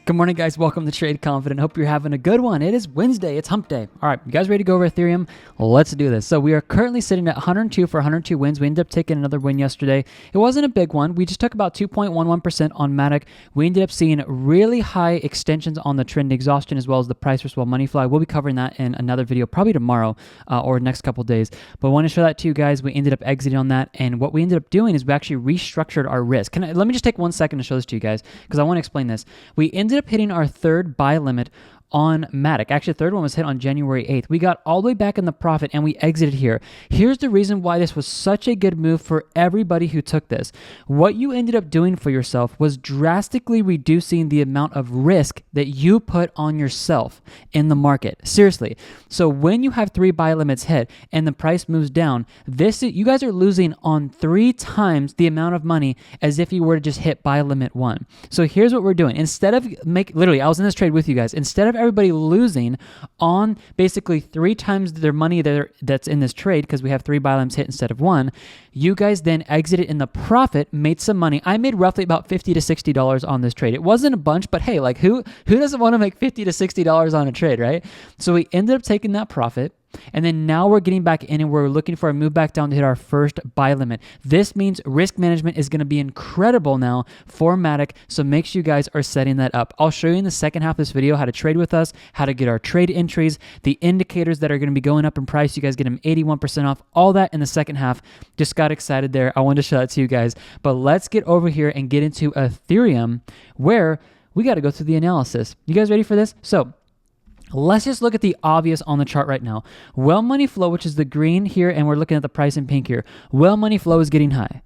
Good morning, guys. Welcome to Trade Confident. Hope you're having a good one. It is Wednesday. It's hump day. All right, you guys ready to go over Ethereum? Let's do this. So we are currently sitting at 102 for 102 wins. We ended up taking another win yesterday. It wasn't a big one. We just took about 2.11% on MATIC. We ended up seeing really high extensions on the trend exhaustion as well as the price versus money flow. We'll be covering that in another video probably tomorrow or next couple days. But I want to show that to you guys. We ended up exiting on that. And what we ended up doing is we actually restructured our risk. Let me just take 1 second to show this to you guys because I want to explain this. We ended up hitting our third buy limit on MATIC. Actually, the third one was hit on January 8th. We got all the way back in the profit and we exited here. Here's the reason why this was such a good move for everybody who took this. What you ended up doing for yourself was drastically reducing the amount of risk that you put on yourself in the market. Seriously. So when you have 3 buy limits hit and the price moves down, you guys are losing on 3 times the amount of money as if you were to just hit buy limit 1. So here's what we're doing. Instead of literally, I was in this trade with you guys. Instead of everybody losing on basically 3 times their money that's in this trade because we have 3 buy limits hit instead of 1, you guys then exited in the profit, made some money. I made roughly about $50 to $60 on this trade. It wasn't a bunch, but hey, like who doesn't want to make $50 to $60 on a trade, right? So we ended up taking that profit. And then now we're getting back in and we're looking for a move back down to hit our first buy limit. This means risk management is going to be incredible now for MATIC, so make sure you guys are setting that up. I'll show you in the second half of this video how to trade with us, how to get our trade entries, the indicators that are going to be going up in price. You guys get them 81% off, all that in the second half. Just got excited there. I wanted to show that to you guys. But let's get over here and get into Ethereum where we got to go through the analysis. You guys ready for this? So let's just look at the obvious on the chart right now. Well money flow, which is the green here, and we're looking at the price in pink here. Well money flow is getting high.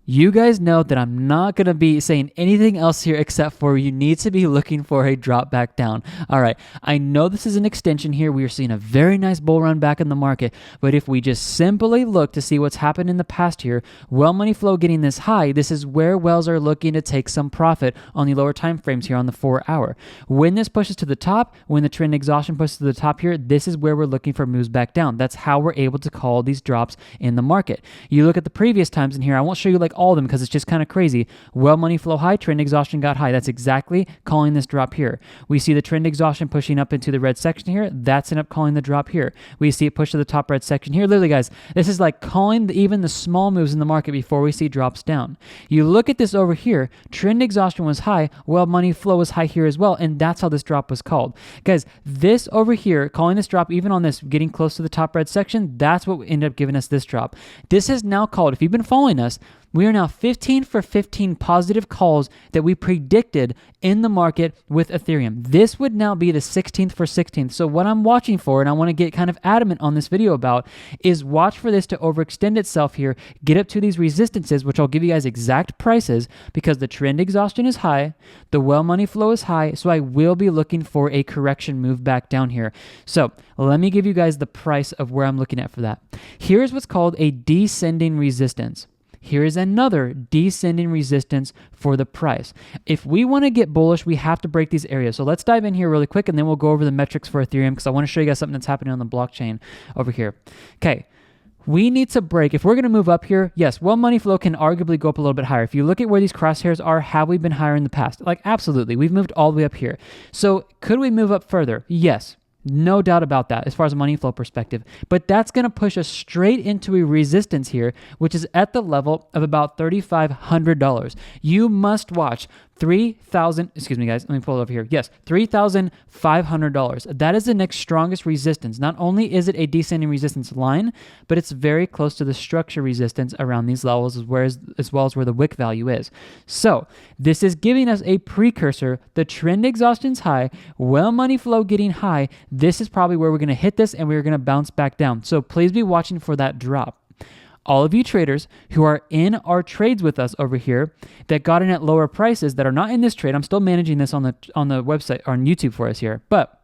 You guys know that I'm not going to be saying anything else here except for you need to be looking for a drop back down. All right, I know this is an extension here. We are seeing a very nice bull run back in the market, but if we just simply look to see what's happened in the past here, well money flow getting this high, this is where wells are looking to take some profit on the lower time frames here on the 4 hour. When this pushes to the top, when the trend exhaustion pushes to the top here, this is where we're looking for moves back down. That's how we're able to call these drops in the market. You look at the previous times in here, I won't show you like all of them because it's just kind of crazy. Well money flow high, trend exhaustion got high. That's exactly calling this drop here. We see the trend exhaustion pushing up into the red section here. That's up calling the drop here. We see it push to the top red section here. Literally, guys, this is like calling even the small moves in the market before we see drops down. You look at this over here, trend exhaustion was high, well money flow was high here as well, and that's how this drop was called. Guys, this over here, calling this drop even on this, getting close to the top red section, that's what ended up giving us this drop. This is now called, if you've been following us, we are now 15 for 15 positive calls that we predicted in the market with Ethereum. This would now be the 16th for 16th. So what I'm watching for, and I want to get kind of adamant on this video about, is watch for this to overextend itself here, get up to these resistances, which I'll give you guys exact prices because the trend exhaustion is high, the well money flow is high, so I will be looking for a correction move back down here. So let me give you guys the price of where I'm looking at for that. Here's what's called a descending resistance. Here is another descending resistance for the price. If we want to get bullish, we have to break these areas. So let's dive in here really quick and then we'll go over the metrics for Ethereum because I want to show you guys something that's happening on the blockchain over here. Okay. We need to break. If we're going to move up here, yes, well money flow can arguably go up a little bit higher. If you look at where these crosshairs are, have we been higher in the past? Like absolutely. We've moved all the way up here. So could we move up further? Yes. No doubt about that as far as a money flow perspective. But that's going to push us straight into a resistance here, which is at the level of about $3,500. You must watch excuse me guys, let me pull it over here. Yes, $3,500. That is the next strongest resistance. Not only is it a descending resistance line, but it's very close to the structure resistance around these levels as well as where the wick value is. So this is giving us a precursor. The trend exhaustion's high, well money flow getting high. This is probably where we're going to hit this and we're going to bounce back down. So please be watching for that drop. All of you traders who are in our trades with us over here that got in at lower prices that are not in this trade, I'm still managing this on the website or on YouTube for us here, but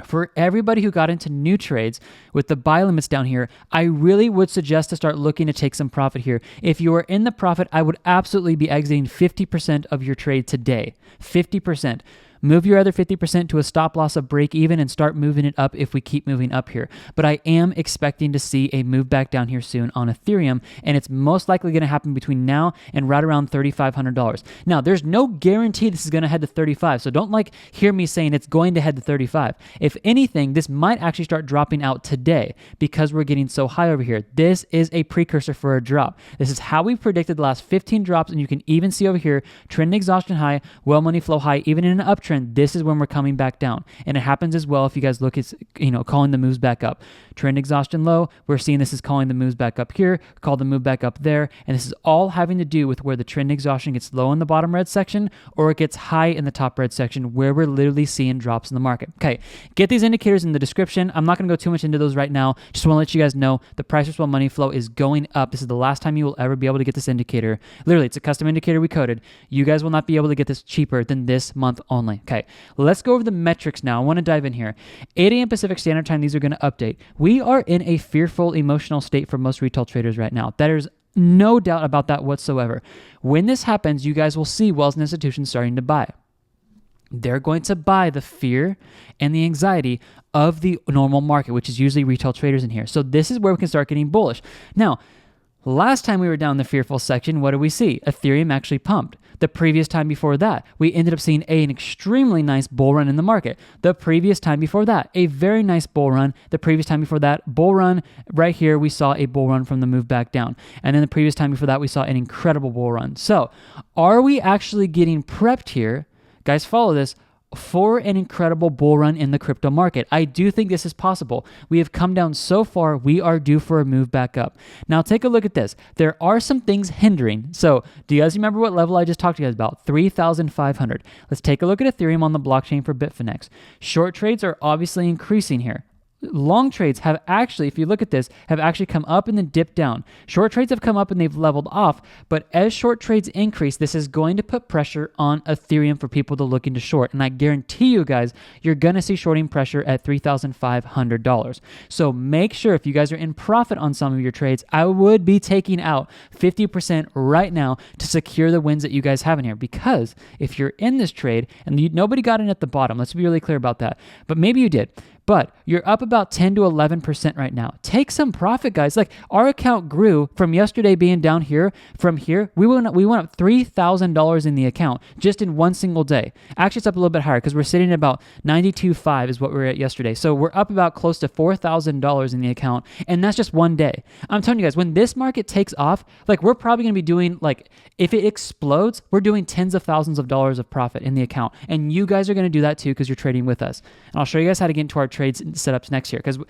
for everybody who got into new trades with the buy limits down here, I really would suggest to start looking to take some profit here. If you are in the profit, I would absolutely be exiting 50% of your trade today. 50%. Move your other 50% to a stop loss of break even and start moving it up if we keep moving up here. But I am expecting to see a move back down here soon on Ethereum, and it's most likely going to happen between now and right around $3,500. Now, there's no guarantee this is going to head to 35, so don't hear me saying it's going to head to 35. If anything, this might actually start dropping out today because we're getting so high over here. This is a precursor for a drop. This is how we predicted the last 15 drops, and you can even see over here, trend exhaustion high, well money flow high. Even in an uptrend, this is when we're coming back down. And it happens as well if you guys look at, calling the moves back up. Trend exhaustion low, we're seeing this is calling the moves back up here, call the move back up there, and this is all having to do with where the trend exhaustion gets low in the bottom red section or it gets high in the top red section where we're literally seeing drops in the market. Okay, get these indicators in the description. I'm not going to go too much into those right now. Just want to let you guys know the price risk well money flow is going up. This is the last time you will ever be able to get this indicator. Literally, it's a custom indicator we coded. You guys will not be able to get this cheaper than this month only. Okay, let's go over the metrics now. I want to dive in here. 8 a.m. Pacific Standard Time, these are going to update. We are in a fearful, emotional state for most retail traders right now. There's no doubt about that whatsoever. When this happens, you guys will see wealth institutions starting to buy. They're going to buy the fear and the anxiety of the normal market, which is usually retail traders in here. So this is where we can start getting bullish. Now, last time we were down the fearful section, what did we see? Ethereum actually pumped. The previous time before that, we ended up seeing an extremely nice bull run in the market. The previous time before that, a very nice bull run. The previous time before that, bull run. Right here, we saw a bull run from the move back down. And then the previous time before that, we saw an incredible bull run. So are we actually getting prepped here? Guys, follow this. For an incredible bull run in the crypto market. I do think this is possible. We have come down so far, we are due for a move back up. Now take a look at this. There are some things hindering. So do you guys remember what level I just talked to you guys about? 3,500. Let's take a look at Ethereum on the blockchain for Bitfinex. Short trades are obviously increasing here. Long trades have actually, if you look at this, have actually come up and then dipped down. Short trades have come up and they've leveled off, but as short trades increase, this is going to put pressure on Ethereum for people to look into short. And I guarantee you guys, you're going to see shorting pressure at $3,500. So make sure if you guys are in profit on some of your trades, I would be taking out 50% right now to secure the wins that you guys have in here. Because if you're in this trade and nobody got in at the bottom, let's be really clear about that, but maybe you did. But you're up about 10 to 11% right now. Take some profit, guys. Our account grew from yesterday being down here. From here, we went up $3,000 in the account just in one single day. Actually, it's up a little bit higher because we're sitting at about 92.5 is what we were at yesterday. So we're up about close to $4,000 in the account, and that's just one day. I'm telling you guys, when this market takes off, we're probably going to be doing, if it explodes, we're doing tens of thousands of dollars of profit in the account. And you guys are going to do that too because you're trading with us. And I'll show you guys how to get into our trades setups next year because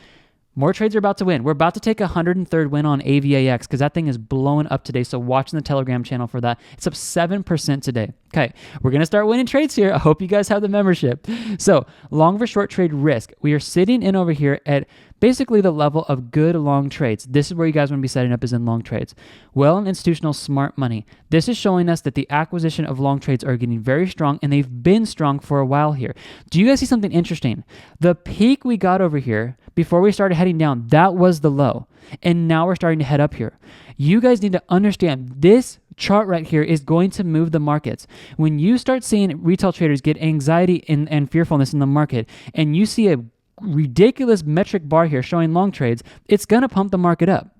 more trades are about to win. We're about to take a 103rd win on AVAX because that thing is blowing up today. So watch in the Telegram channel for that. It's up 7% today. Okay, we're going to start winning trades here. I hope you guys have the membership. So long for short trade risk. We are sitting in over here at basically the level of good long trades. This is where you guys want to be setting up is in long trades. Well, in institutional smart money, this is showing us that the acquisition of long trades are getting very strong and they've been strong for a while here. Do you guys see something interesting? The peak we got over here before we started heading down, that was the low. And now we're starting to head up here. You guys need to understand this chart right here is going to move the markets. When you start seeing retail traders get anxiety and fearfulness in the market, and you see a ridiculous metric bar here showing long trades, it's going to pump the market up.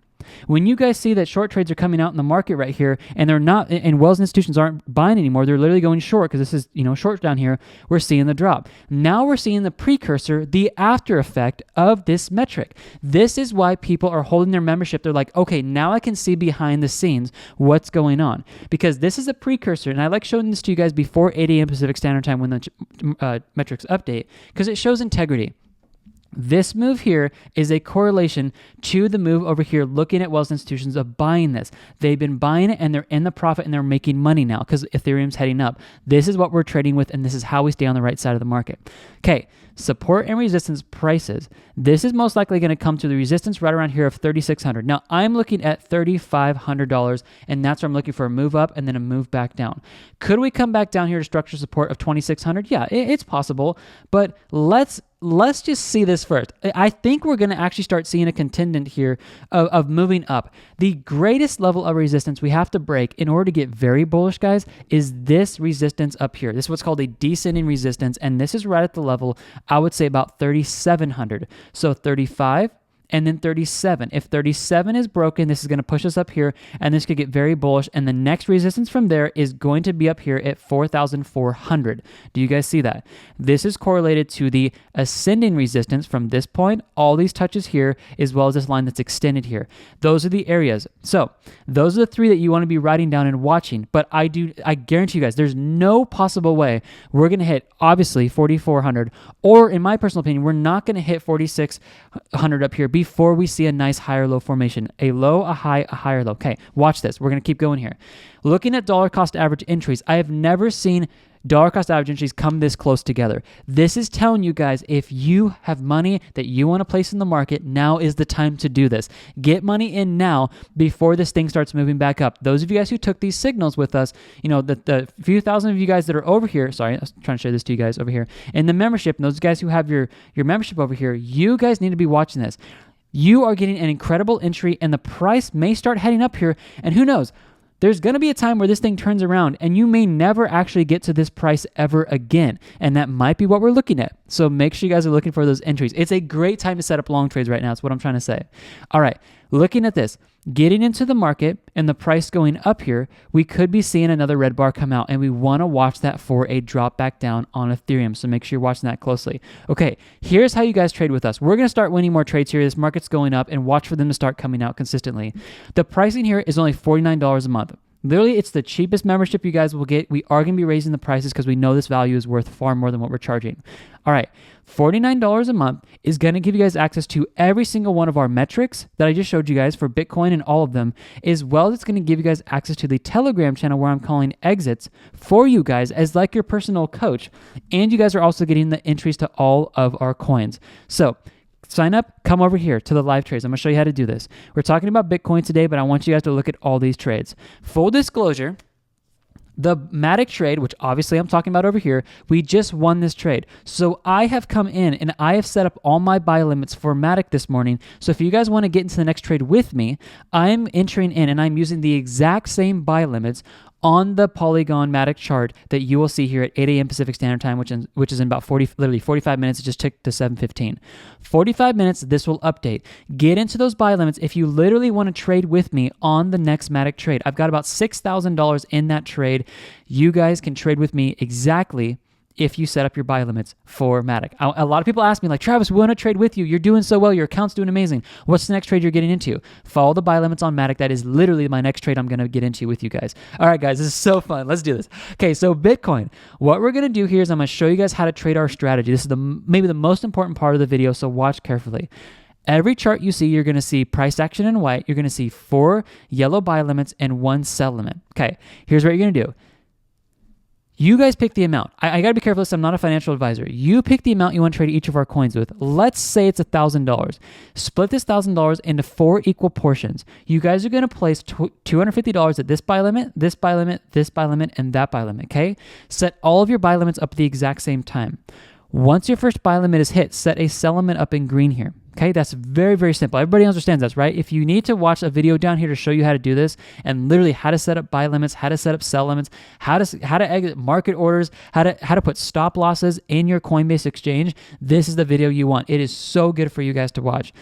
When you guys see that short trades are coming out in the market right here and they're not, and Wells institutions aren't buying anymore, they're literally going short because this is, short down here, we're seeing the drop. Now we're seeing the precursor, the after effect of this metric. This is why people are holding their membership. They're like, okay, now I can see behind the scenes what's going on because this is a precursor. And I like showing this to you guys before 8 a.m. Pacific Standard Time when the metrics update because it shows integrity. This move here is a correlation to the move over here looking at wealth institutions of buying this. They've been buying it and they're in the profit and they're making money now because Ethereum's heading up. This is what we're trading with and this is how we stay on the right side of the market. Okay, support and resistance prices. This is most likely going to come to the resistance right around here of $3,600. Now, I'm looking at $3,500 and that's where I'm looking for a move up and then a move back down. Could we come back down here to structure support of $2,600? Yeah, it's possible, but let's let's just see this first. I think we're going to actually start seeing a contendant here of moving up. The greatest level of resistance we have to break in order to get very bullish, guys, is this resistance up here. This is what's called a descending resistance, and this is right at the level, I would say, about 3,700. So 35, and then 37. If 37 is broken, this is going to push us up here, and this could get very bullish, and the next resistance from there is going to be up here at 4,400. Do you guys see that? This is correlated to the ascending resistance from this point, all these touches here, as well as this line that's extended here. Those are the areas. So those are the three that you want to be writing down and watching, but I guarantee you guys, there's no possible way we're going to hit, obviously, 4,400, or in my personal opinion, we're not going to hit 4,600 up here before we see a nice higher low formation. A low, a high, a higher low. Okay, watch this. We're going to keep going here. Looking at dollar cost average entries, I have never seen dollar cost average entries come this close together. This is telling you guys, if you have money that you want to place in the market, now is the time to do this. Get money in now before this thing starts moving back up. Those of you guys who took these signals with us, you know, the few thousand of you guys that are over here, sorry, I was trying to show this to you guys over here, in the membership, and those guys who have your membership over here, you guys need to be watching this. You are getting an incredible entry, and the price may start heading up here, and who knows? There's going to be a time where this thing turns around and you may never actually get to this price ever again. And that might be what we're looking at. So make sure you guys are looking for those entries. It's a great time to set up long trades right now. That's what I'm trying to say. All right, looking at this, getting into the market and the price going up here, we could be seeing another red bar come out, and we want to watch that for a drop back down on Ethereum. So make sure you're watching that closely. Okay, here's how you guys trade with us. We're going to start winning more trades here. This market's going up, and watch for them to start coming out consistently. The pricing here is only $49 a month. Literally, it's the cheapest membership you guys will get. We are going to be raising the prices because we know this value is worth far more than what we're charging. All right, $49 a month is going to give you guys access to every single one of our metrics that I just showed you guys for Bitcoin and all of them, as well as it's going to give you guys access to the Telegram channel where I'm calling exits for you guys as like your personal coach. And you guys are also getting the entries to all of our coins. So sign up, come over here to the live trades. I'm going to show you how to do this. We're talking about Bitcoin today, but I want you guys to look at all these trades. Full disclosure, the MATIC trade, which obviously I'm talking about over here, we just won this trade. So I have come in and I have set up all my buy limits for MATIC this morning. So if you guys want to get into the next trade with me, I'm entering in and I'm using the exact same buy limits on the Polygon MATIC chart that you will see here at 8 a.m. Pacific Standard Time, which is in about 45 minutes. It just took to 7:15. 45 minutes, this will update. Get into those buy limits if you literally want to trade with me on the next MATIC trade. I've got about $6,000 in that trade. You guys can trade with me exactly if you set up your buy limits for MATIC. A lot of people ask me, like, Travis, we want to trade with you. You're doing so well. Your account's doing amazing. What's the next trade you're getting into? Follow the buy limits on MATIC. That is literally my next trade I'm going to get into with you guys. All right, guys, this is so fun. Let's do this. Okay, so Bitcoin. What we're going to do here is I'm going to show you guys how to trade our strategy. This is maybe the most important part of the video, so watch carefully. Every chart you see, you're going to see price action in white. You're going to see 4 yellow buy limits and 1 sell limit. Okay, here's what you're going to do. You guys pick the amount. I got to be careful with this. I'm not a financial advisor. You pick the amount you want to trade each of our coins with. Let's say it's $1,000. Split this $1,000 into 4 equal portions. You guys are going to place $250 at this buy limit, this buy limit, this buy limit, and that buy limit, okay? Set all of your buy limits up at the exact same time. Once your first buy limit is hit, set a sell limit up in green here. Okay, that's very, very simple. Everybody understands that, right? If you need to watch a video down here to show you how to do this and literally how to set up buy limits, how to set up sell limits, how to exit market orders, how to put stop losses in your Coinbase exchange, this is the video you want. It is so good for you guys to watch.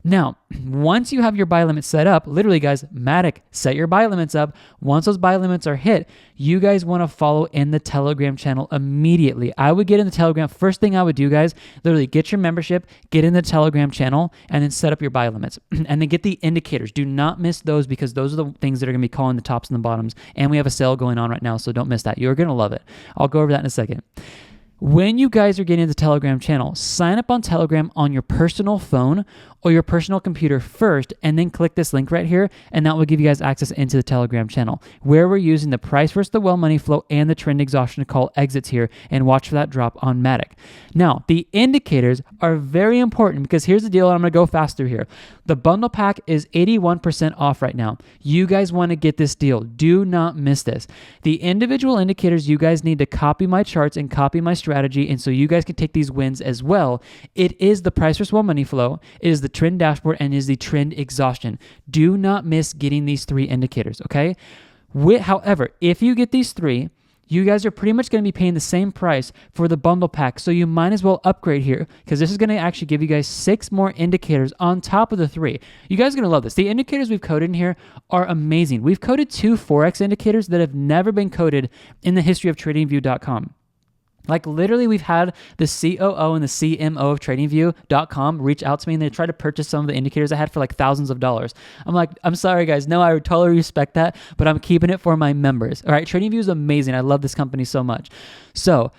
Now, once you have your buy limits set up, literally guys, MATIC, set your buy limits up. Once those buy limits are hit, you guys want to follow in the Telegram channel immediately. I would get in the Telegram. First thing I would do, guys, literally get your membership, get in the Telegram channel, and then set up your buy limits. And then get the indicators. Do not miss those because those are the things that are going to be calling the tops and the bottoms. And we have a sale going on right now, so don't miss that. You're going to love it. I'll go over that in a second. When you guys are getting the Telegram channel, sign up on Telegram on your personal phone or your personal computer first, and then click this link right here, and that will give you guys access into the Telegram channel, where we're using the price versus the well money flow and the trend exhaustion to call exits here, and watch for that drop on MATIC. Now, the indicators are very important because here's the deal, and I'm going to go fast through here. The bundle pack is 81% off right now. You guys want to get this deal. Do not miss this. The individual indicators, you guys need to copy my charts and copy my strategy, and so you guys can take these wins as well. It is the price versus money flow, it is the trend dashboard, and it is the trend exhaustion. Do not miss getting these 3 indicators, okay? However, if you get these 3, you guys are pretty much going to be paying the same price for the bundle pack, so you might as well upgrade here, because this is going to actually give you guys 6 more indicators on top of the 3. You guys are going to love this. The indicators we've coded in here are amazing. We've coded 2 Forex indicators that have never been coded in the history of TradingView.com. Like literally, we've had the COO and the CMO of TradingView.com reach out to me, and they tried to purchase some of the indicators I had for like thousands of dollars. I'm like, I'm sorry guys, no, I would totally respect that, but I'm keeping it for my members. All right, TradingView is amazing. I love this company so much. So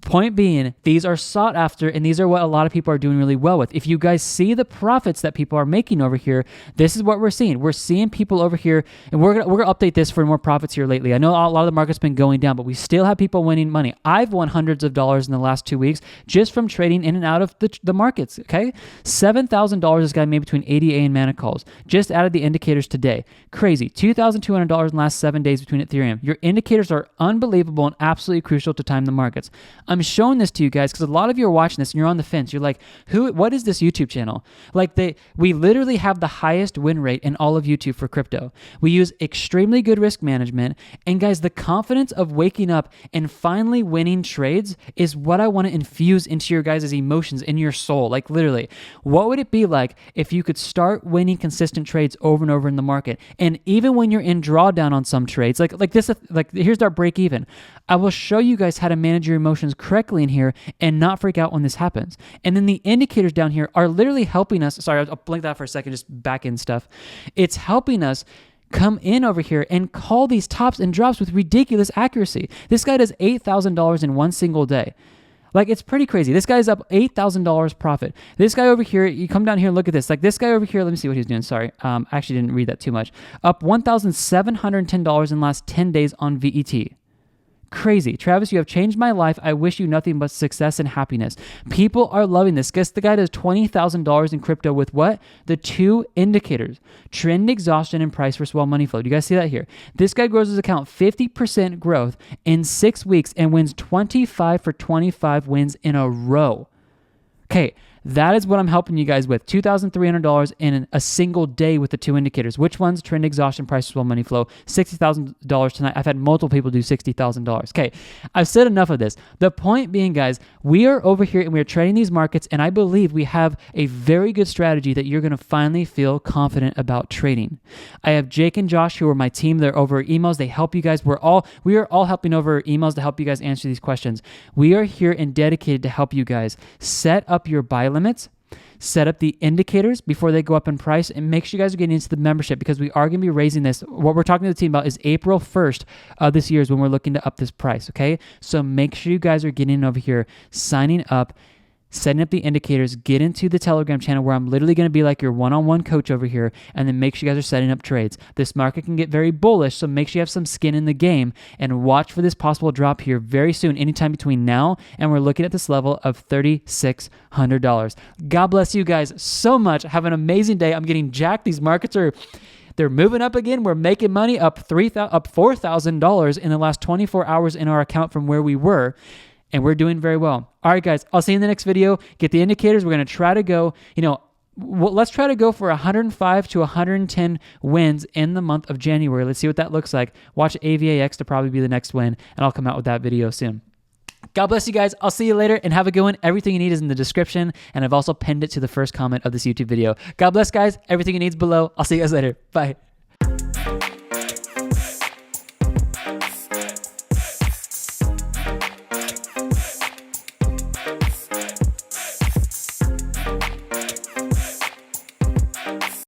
point being, these are sought after, and these are what a lot of people are doing really well with. If you guys see the profits that people are making over here, this is what we're seeing. We're seeing people over here, and we're gonna update this for more profits here lately. I know a lot of the market's been going down, but we still have people winning money. I've won hundreds of dollars in the last 2 weeks just from trading in and out of the markets, okay? $7,000 this guy made between ADA and MATIC calls. Just added the indicators today. Crazy. $2,200 in the last 7 days between Ethereum. Your indicators are unbelievable and absolutely crucial to time the markets. I'm showing this to you guys because a lot of you are watching this and you're on the fence. You're like, what is this YouTube channel? Like we literally have the highest win rate in all of YouTube for crypto. We use extremely good risk management. And guys, the confidence of waking up and finally winning trades is what I want to infuse into your guys' emotions, in your soul. Like literally, what would it be like if you could start winning consistent trades over and over in the market? And even when you're in drawdown on some trades, like this, like here's our break even. I will show you guys how to manage your emotions correctly in here and not freak out when this happens. And then the indicators down here are literally helping us. Sorry, I'll blink that for a second, just back end stuff. It's helping us come in over here and call these tops and drops with ridiculous accuracy. This guy does $8,000 in one single day. Like, it's pretty crazy. This guy's up $8,000 profit. This guy over here, you come down here and look at this. Like this guy over here, let me see what he's doing. Sorry. I actually didn't read that too much. Up $1,710 in the last 10 days on VET. Crazy. Travis, you have changed my life. I wish you nothing but success and happiness. People are loving this. Guess the guy does $20,000 in crypto with what? The 2 indicators, trend exhaustion and price versus money flow. Do you guys see that here? This guy grows his account 50% growth in 6 weeks and wins 25 for 25 wins in a row. Okay. That is what I'm helping you guys with. $2,300 in a single day with the 2 indicators. Which ones? Trend exhaustion, price versus money flow. $60,000 tonight. I've had multiple people do $60,000. Okay, I've said enough of this. The point being, guys, we are over here and we are trading these markets, and I believe we have a very good strategy that you're going to finally feel confident about trading. I have Jake and Josh, who are my team. They're over emails. They help you guys. We are all helping over emails to help you guys answer these questions. We are here and dedicated to help you guys set up your buy limits, set up the indicators before they go up in price, and make sure you guys are getting into the membership, because we are going to be raising this. What we're talking to the team about is April 1st of this year is when we're looking to up this price, okay? So make sure you guys are getting over here, signing up, setting up the indicators, get into the Telegram channel where I'm literally going to be like your one-on-one coach over here, and then make sure you guys are setting up trades. This market can get very bullish, so make sure you have some skin in the game and watch for this possible drop here very soon, anytime between now and we're looking at this level of $3,600. God bless you guys so much. Have an amazing day. I'm getting jacked. These markets they're moving up again. We're making money, up $4,000 in the last 24 hours in our account from where we were. And we're doing very well. All right, guys, I'll see you in the next video. Get the indicators. We're going to try to go, let's try to go for 105 to 110 wins in the month of January. Let's see what that looks like. Watch AVAX to probably be the next win, and I'll come out with that video soon. God bless you guys. I'll see you later, and have a good one. Everything you need is in the description, and I've also pinned it to the first comment of this YouTube video. God bless, guys. Everything you need is below. I'll see you guys later. Bye.